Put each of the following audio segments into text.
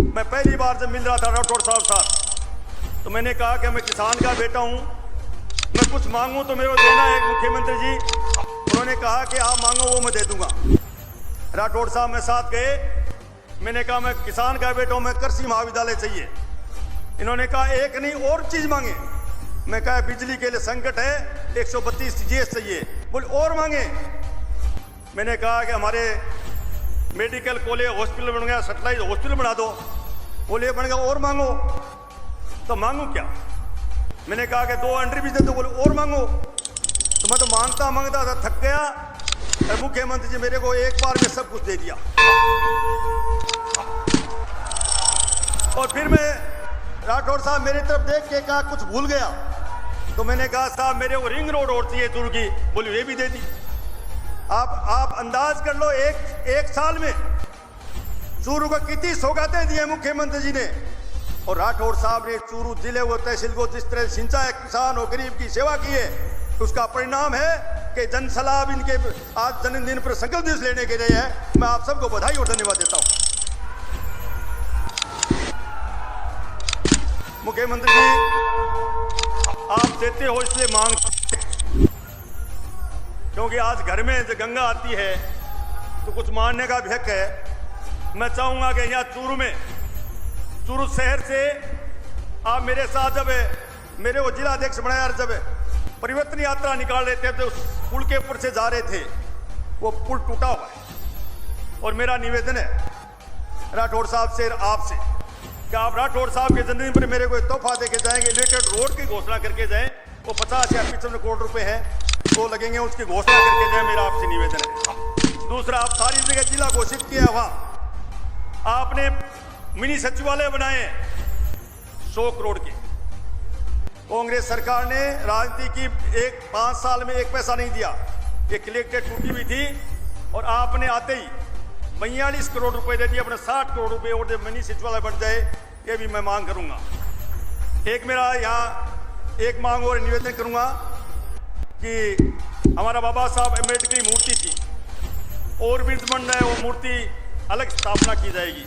मैं पहली बार जब मिल रहा था राठौड़ साहब साथ, तो मैंने कहा कि मैं किसान का बेटा हूं, मैं कुछ मांगूं तो मेरे को देना है मुख्यमंत्री जी। उन्होंने कहा कि आप मांगो वो मैं दे दूंगा। राठौड़ साहब मेरे साथ गए, मैंने कहा मैं किसान का बेटा हूं, मैं कृषि महाविद्यालय चाहिए। इन्होंने कहा एक नहीं और चीज मांगे। मैं कहा बिजली के लिए संकट है, 132 जीएस चाहिए। बोले और मांगे। मैंने कहा कि हमारे मेडिकल कॉलेज हॉस्पिटल बन गया, सैटेलाइट हॉस्पिटल बना दो। बोले बन गया और मांगो। तो मांगू क्या? मैंने कहा कि 2 अंडर भी दे दो। बोले और मांगो। तो मैं तो मांगता मांगता था, थक गया। और मुख्यमंत्री जी मेरे को एक बार में सब कुछ दे दिया। और फिर मैं राठौड़ साहब मेरी तरफ देख के कहा कुछ भूल गया। तो मैंने कहा साहब मेरे को रिंग रोड और चाहिए चूरू की। बोले वे भी दे दी। आप अंदाज कर लो, एक साल में चूरू को कितनी सौगातें दी है मुख्यमंत्री जी ने। और राठौड़ साहब ने चूरू जिले व तहसील को जिस तरह सिंचा है, किसान और गरीब की सेवा की है, उसका परिणाम है कि जन सलाह इनके आज जन्मदिन पर संकल्प दिवस लेने के लिए है। मैं आप सबको बधाई और धन्यवाद देता हूं। मुख्यमंत्री जी आप देते हो इसलिए मांग, क्योंकि आज घर में जब गंगा आती है तो कुछ मानने का भी हक है। मैं चाहूंगा कि यहाँ चूरू शहर से आप मेरे साथ जब मेरे वो जिला अध्यक्ष बनाया, जब परिवर्तन यात्रा निकाल रहे थे तो उस पुल के ऊपर से जा रहे थे, वो पुल टूटा हुआ है। और मेरा निवेदन है राठौड़ साहब से, आपसे, कि आप राठौड़ साहब के जन्मदिन पर मेरे को एक तोहफा दे के जाएंगे, रिलेटेड रोड की घोषणा करके जाएं। वो 50 या 55 करोड़ रुपए हैं वो लगेंगे, उसकी घोषणा करके जाए, मेरा आपसे निवेदन है। दूसरा, आप सारी जगह जिला घोषित किया, वहां आपने मिनी सचिवालय बनाए 100 करोड़ के। कांग्रेस सरकार ने राजनीति की 5 साल में 1 पैसा नहीं दिया। ये कलेक्टेड टूटी हुई थी और आपने आते ही 42 करोड़ रुपए दे दिए। अपने 60 करोड़ रुपए और जब मिनी सचिवालय बन जाए, ये भी मैं मांग करूंगा। एक मेरा यहाँ एक मांग और निवेदन करूंगा कि हमारा बाबा साहब अम्बेडकर की मूर्ति थी और भी बन है, वो मूर्ति अलग स्थापना की जाएगी।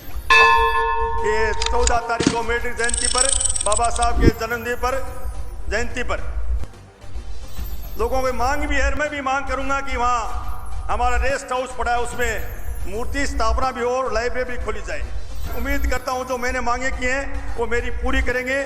ये 14 तारीख को अम्बेडकर जयंती पर, बाबा साहब के जन्मदिन पर, जयंती पर लोगों की मांग भी है। मैं भी मांग करूंगा कि वहाँ हमारा रेस्ट हाउस पड़ा है, उसमें मूर्ति स्थापना भी हो और लाइब्रेरी भी खोली जाए। उम्मीद करता हूँ जो मैंने मांगे की हैं वो मेरी पूरी करेंगे।